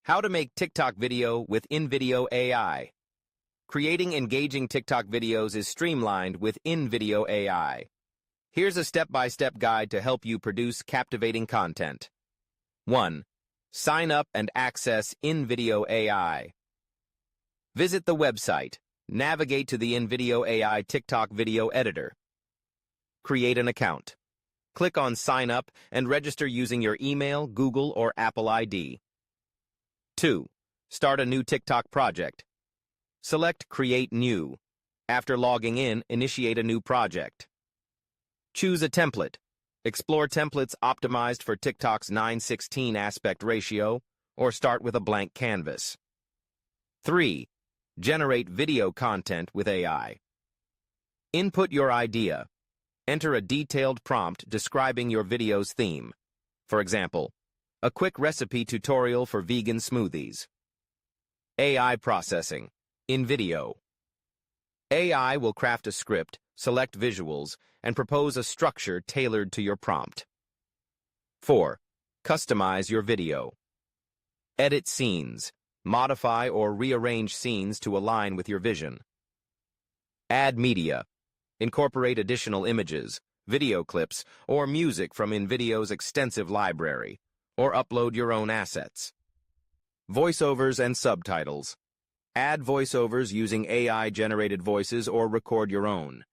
How to make TikTok video with invideo AI. Creating engaging TikTok videos is streamlined with invideo AI. Here's a step-by-step guide to help you produce captivating content. 1. Sign up and access invideo AI. Visit the website. Navigate to the invideo AI TikTok video editor. Create an account. Click on Sign Up and register using your email, Google, or Apple ID. 2. Start a new TikTok project. Select Create New. After logging in, initiate a new project. Choose a template. Explore templates optimized for TikTok's 9:16 aspect ratio, or start with a blank canvas. 3. Generate video content with AI. Input your idea. Enter a detailed prompt describing your video's theme. For example, a quick recipe tutorial for vegan smoothies. AI processing. InVideo. AI will craft a script, select visuals, and propose a structure tailored to your prompt. 4. Customize your video. Edit scenes. Modify or rearrange scenes to align with your vision. Add media. Incorporate additional images, video clips, or music from InVideo's extensive library, or upload your own assets. Voiceovers and subtitles. Add voiceovers using AI-generated voices or record your own.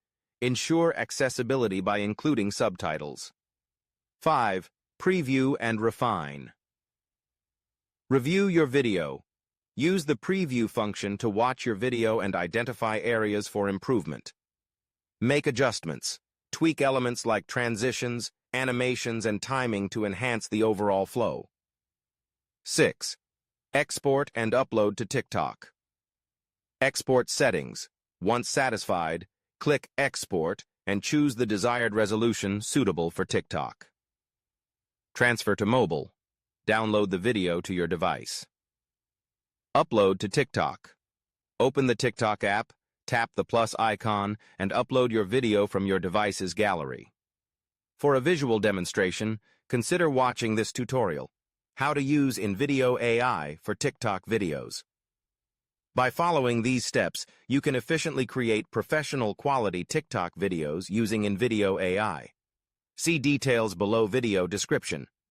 Ensure accessibility by including subtitles. 5. Preview and refine. Review your video. Use the preview function to watch your video and identify areas for improvement. Make adjustments. Tweak elements like transitions, animations, and timing to enhance the overall flow. 6. Export and upload to TikTok. Export settings. Once satisfied, click Export and choose the desired resolution suitable for TikTok. Transfer to mobile. Download the video to your device. Upload to TikTok. Open the TikTok app, tap the plus icon, and upload your video from your device's gallery. For a visual demonstration, consider watching this tutorial, How to Use invideo AI for TikTok Videos. By following these steps, you can efficiently create professional-quality TikTok videos using invideo AI. See details below video description.